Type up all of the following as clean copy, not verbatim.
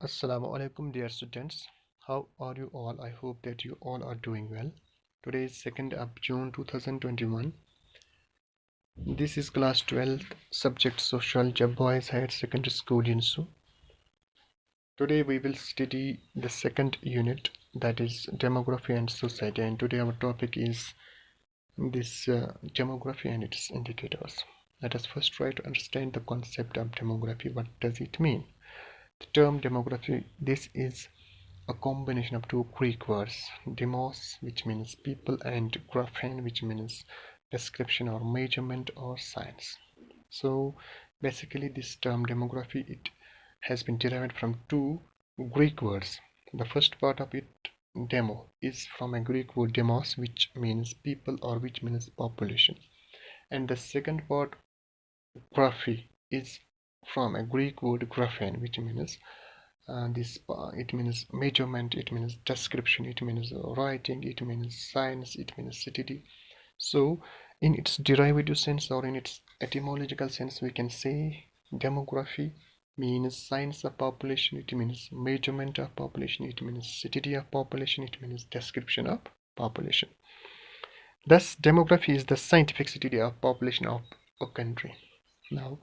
Assalamu alaikum dear students. How are you all? I hope that you all are doing well. Today is 2nd of June 2021. This is class 12 subject sociology boys higher secondary school Unisoo. Today we will study the second unit, that is demography and society, and today our topic is this demography and its indicators. Let us first try to understand the concept of demography. What does it mean? The term demography, this is a combination of two Greek words, demos, which means people, and graphen, which means description or measurement or science. So basically this term demography, it has been derived from two Greek words. The first part of it, demo, is from a Greek word demos, which means people or which means population, and the second part, graphy, is from a Greek word graphen, which means it means measurement, it means description, it means writing, it means science, it means study. So in its derivative sense or in its etymological sense, we can say demography means science of population, it means measurement of population, it means study of population, it means description of population. Thus demography is the scientific study of population of a country. Now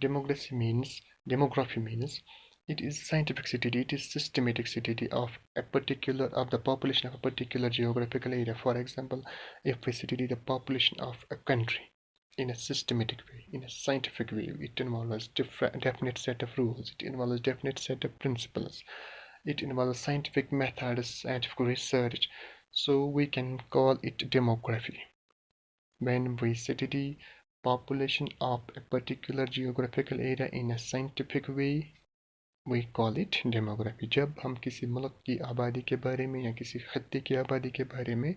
demography means it is scientific study, it is systematic study of the population of a particular geographical area. For example, if we study the population of a country in a systematic way, in a scientific way, it involves definite set of rules, it involves definite set of principles, it involves scientific methods, scientific research. So we can call it demography. When we study population of a particular geographical area in a scientific way, we call it demography. जब हम किसी मुल्क की आबादी के बारे में या किसी खत्ते की आबादी के बारे में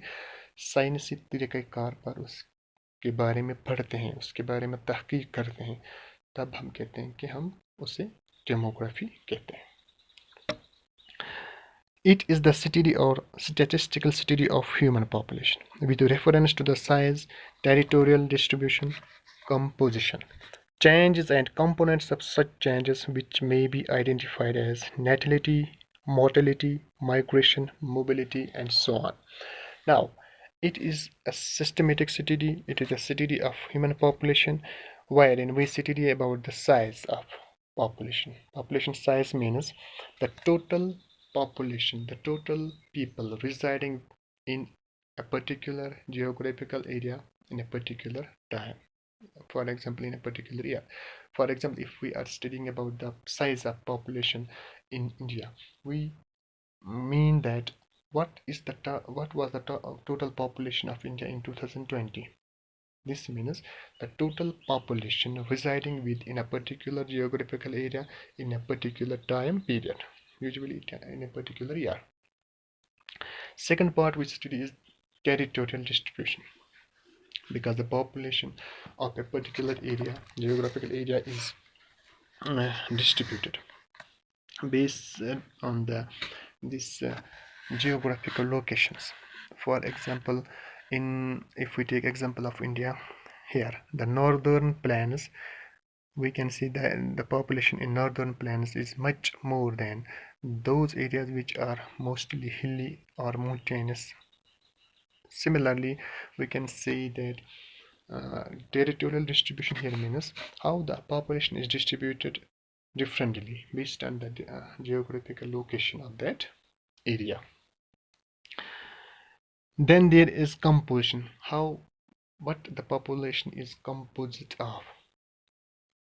साइंसी तरीक़ाकार पर उसके बारे में पढ़ते हैं, उसके बारे में तहकीक करते हैं, तब हम कहते हैं कि हम उसे डेमोग्राफी कहते हैं. It is the study or statistical study of human population with reference to the size, territorial distribution, composition, changes and components of such changes which may be identified as natality, mortality, migration, mobility, and so on. Now, it is a systematic study, it is a study of human population, wherein we study about the size of population. Population size means the total population, the total people residing in a particular geographical area in a particular time. For example, in a particular year. For example, if we are studying about the size of population in India, we mean that what was the total population of India in 2020. This means the total population residing within a particular geographical area in a particular time period, usually in a particular year. Second part we study is territorial distribution, because the population of a particular area, geographical area, is distributed based on this geographical locations. For example, if we take example of India, here the northern plains, we can see that the population in northern plains is much more than those areas which are mostly hilly or mountainous. Similarly, we can say that territorial distribution here means how the population is distributed differently based on the geographical location of that area. Then there is composition, what the population is composite of.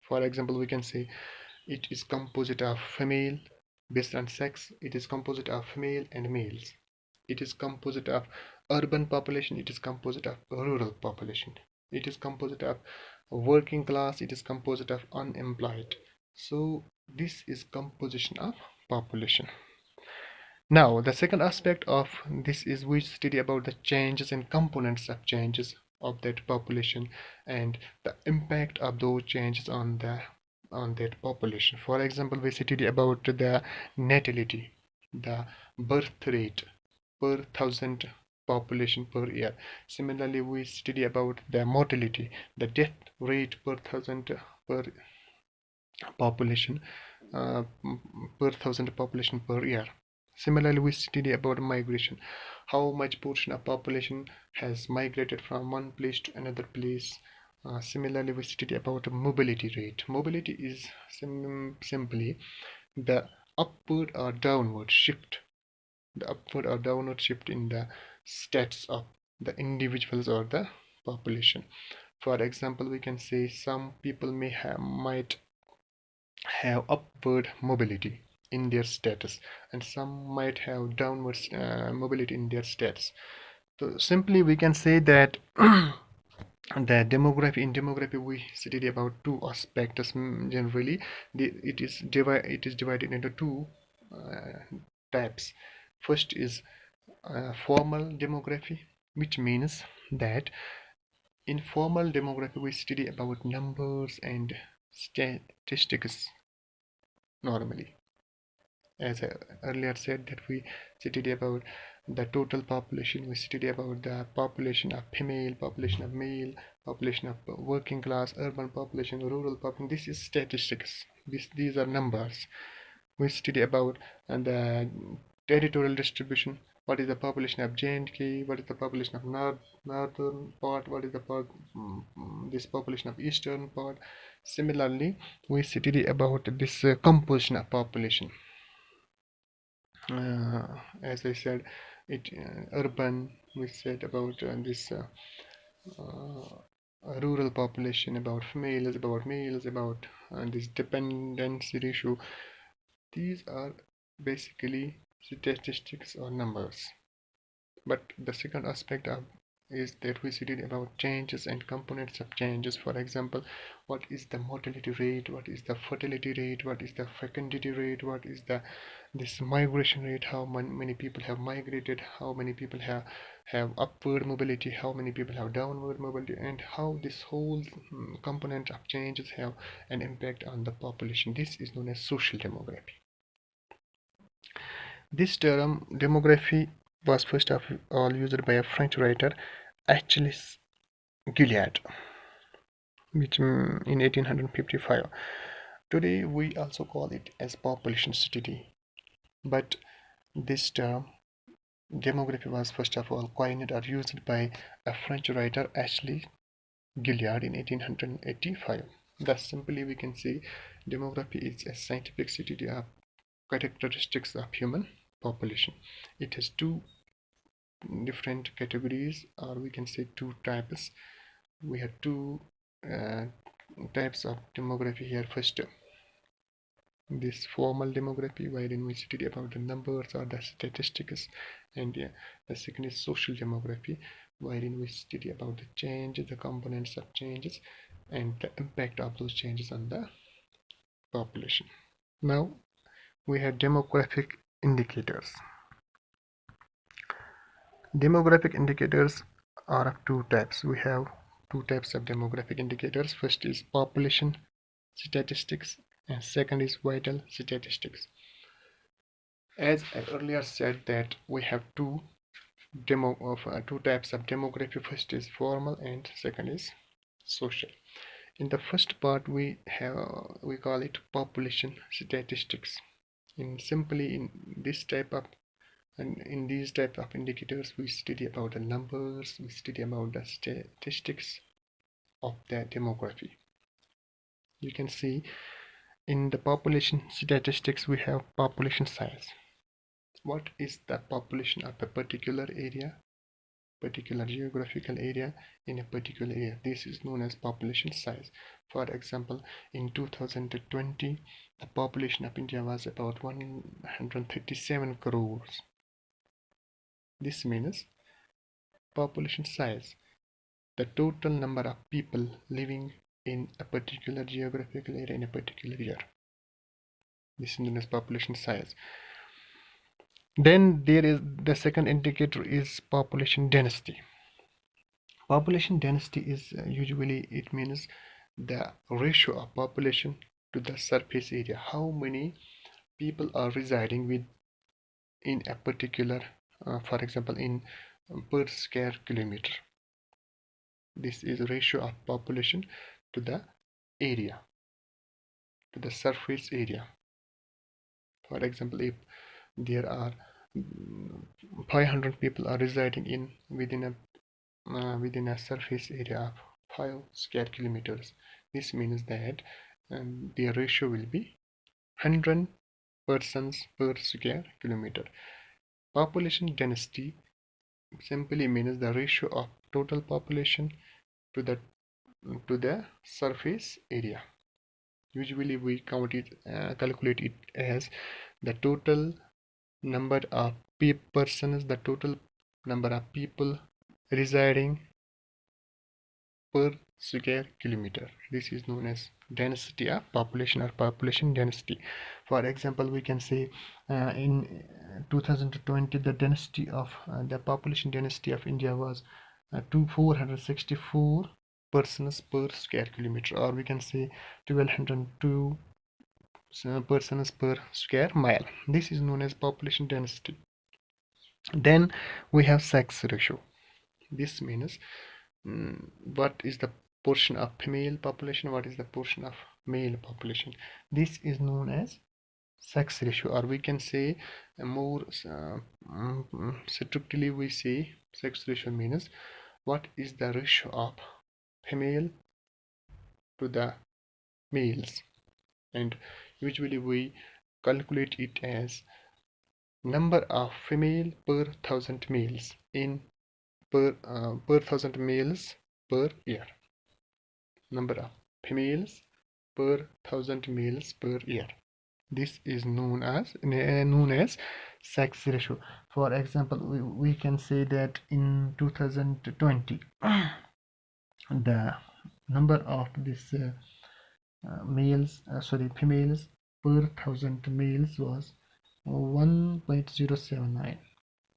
For example, we can say it is composite of female, based on sex, it is composite of female and males. It is composite of urban population, it is composite of rural population. It is composite of working class, it is composite of unemployed. So this is composition of population. Now the second aspect of this is we study about the changes and components of changes of that population and the impact of those changes on that population. For example, we study about the natality, the birth rate per thousand population per year. Similarly, we study about the mortality, the death rate per thousand per population per thousand population per year. Similarly, we study about migration, how much portion of population has migrated from one place to another place. Similarly, we study about mobility rate. Mobility is simply the upward or downward shift, in the stats of the individuals or the population. For example, we can say some people might have upward mobility in their status, and some might have downward mobility in their status. So simply we can say that the demography in demography we study about two aspects. Generally it is divided into two types. First is formal demography, which means that in formal demography we study about numbers and statistics. Normally, as I earlier said, that we studied about the total population, we studied about the population of female, population of male, population of working class, urban population, rural population. This is statistics. These are numbers. We study about the territorial distribution. What is the population of J&K? What is the population of northern part? What is the this population of eastern part? Similarly, we study about this composition of population. As I said, it urban. We said about this rural population, about females, about males, about this dependency ratio. These are basically statistics or numbers. But the second aspect of is that we studied about changes and components of changes. For example, what is the mortality rate, what is the fertility rate, what is the fecundity rate, what is the this migration rate, how many people have migrated, how many people have upward mobility, how many people have downward mobility, and how this whole component of changes have an impact on the population. This is known as social demography. This term demography was first of all used by a French writer, Achilles Gilead, which in 1855. Today we also call it as population study, but this term demography was first of all coined or used by a French writer, Achilles Gilead, in 1885. Thus, simply we can say demography is a scientific study of characteristics of human population. It has two different categories, or we can say two types. We have two types of demography here. First, this formal demography, wherein we study about the numbers or the statistics, and the second is social demography, wherein we study about the changes, the components of changes, and the impact of those changes on the population. Now we have demographic indicators. Demographic indicators are of two types. We have two types of demographic indicators. First is population statistics, and second is vital statistics. As I earlier said that we have two types of demography. First is formal and second is social. In the first part we call it population statistics. In this type of in these type of indicators we study about the numbers, we study about the statistics of the demography. You can see in the population statistics we have population size. What is the population of a particular area, particular geographical area in a particular area? This is known as population size. For example, in 2020 the population of India was about 137 crores. This means population size, the total number of people living in a particular geographical area in a particular year. This is known as population size. Then there is the second indicator is population density. Population density is usually it means the ratio of population to the surface area. How many people are residing in a particular, for example, in per square kilometer. This is a ratio of population to the area, to the surface area. For example, if there are 500 people are residing in within a surface area of 5 square kilometers, this means that their ratio will be 100 persons per square kilometer. Population density simply means the ratio of total population to the surface area. Usually we calculate it as the total number of persons, the total number of people residing per square kilometer. This is known as density of population or population density. For example, we can say in 2020 the population density of India was 464 persons per square kilometer, or we can say 1202 persons per square mile. This is known as population density. Then we have sex ratio. This means what is the portion of female population, what is the portion of male population. This is known as sex ratio, or we can say more strictly we say sex ratio means what is the ratio of female to the males, and usually we calculate it as number of female per thousand males in per thousand males per year. Number of females per thousand males per year. This is known as sex ratio. For example, we can say that in 2020 the number of this females per thousand males was 1.079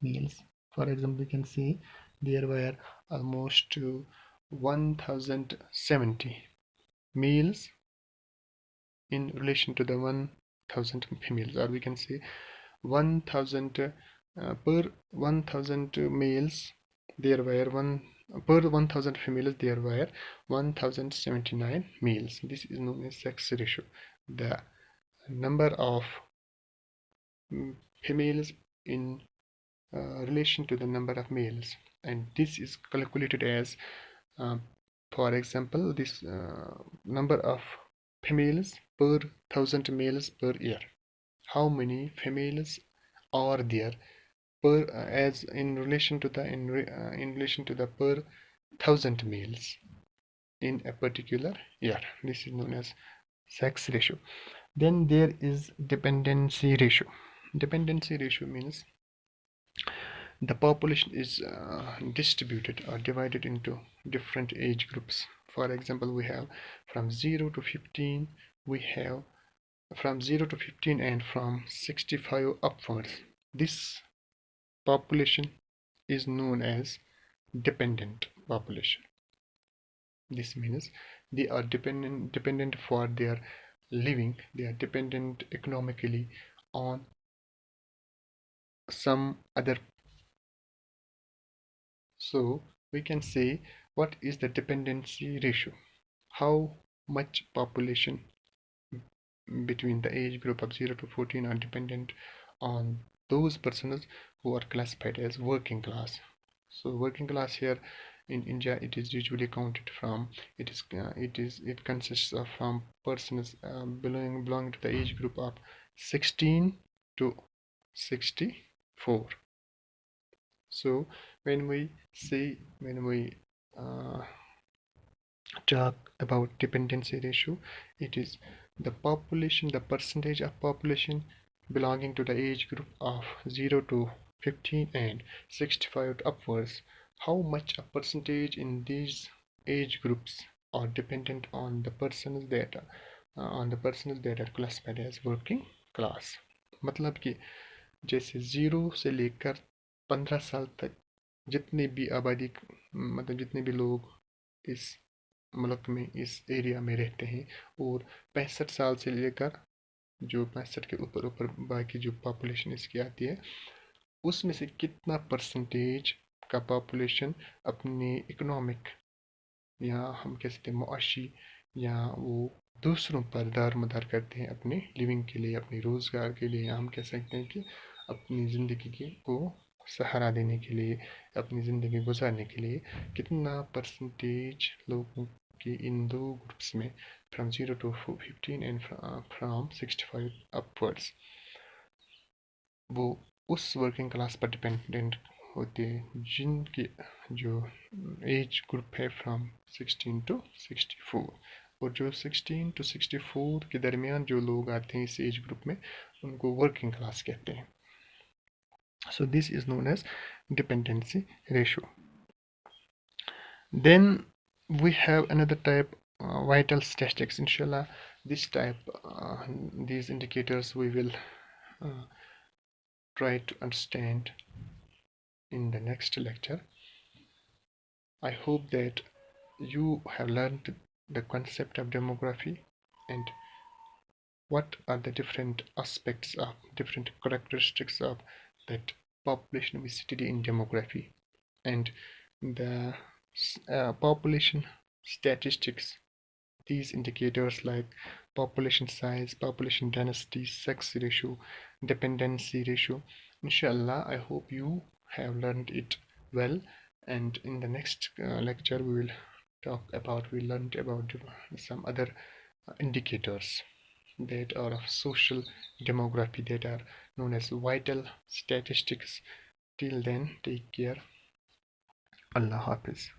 males. For example, we can say there were almost 1070 males in relation to the 1000 females, or we can say 1000 per 1000 males there were one per 1000 females there were 1079 males. This is known as sex ratio, the number of females in relation to the number of males, and this is calculated as for example this number of females per 1000 males per year. How many females are there per as in relation to the in relation to the per 1000 males in a particular year. This is known as sex ratio. Then there is dependency ratio. Dependency ratio means the population is distributed or divided into different age groups. For example, we have from 0 to 15, we have from 0 to 15 and from 65 upwards. This population is known as dependent population. This means they are dependent for their living, they are dependent economically on some other. So we can say what is the dependency ratio, how much population between the age group of 0 to 14 are dependent on those persons who are classified as working class. So working class here in India, it is usually counted from it consists of from persons belonging to the age group of 16 to 64. So when we talk about dependency ratio, it is the population, the percentage of population belonging to the age group of 0 to 15 and 65 upwards. How much a percentage in these age groups are dependent on the persons that are classified as working class. मतलब कि जैसे 0 से लेकर 15 साल तक जितने भी आबादी मतलब जितने भी लोग इस मुल्क में इस एरिया में रहते हैं, और 65 साल से लेकर जो 65 के ऊपर बाकी जो पॉपुलेशन इसकी आती है, उसमें से कितना परसेंटेज का पॉपुलेशन अपने इकोनॉमिक या हम कह सकते हैं मुआशी या वो दूसरों पर दारमदार करते हैं अपने लिविंग के लिए, अपने रोज़गार के लिए, हम कह सकते हैं कि अपनी ज़िंदगी को सहारा देने के लिए, अपनी ज़िंदगी गुजारने के लिए कितना परसेंटेज लोगों की इन दो ग्रुप्स में from 0 to 15 and from 65 upwards वो उस वर्किंग क्लास पर डिपेंडेंट होते हैं जिनकी जो एज ग्रुप है फ्रॉम 16 to 64, और जो 16 to 64 के दरमियान जो लोग आते हैं इस एज ग्रुप में उनको वर्किंग क्लास कहते हैं. So this is known as dependency ratio. Then we have another type, vital statistics. Inshallah, this type, these indicators we will try to understand in the next lecture. I hope that you have learned the concept of demography and what are the different aspects of different characteristics of that population we study in demography, and the population statistics, these indicators like population size, population density, sex ratio, dependency ratio. Inshallah, I hope you have learned it well, and in the next lecture we learned about some other indicators that are of social demography, that are known as vital statistics. Till then, take care. Allah Hafiz.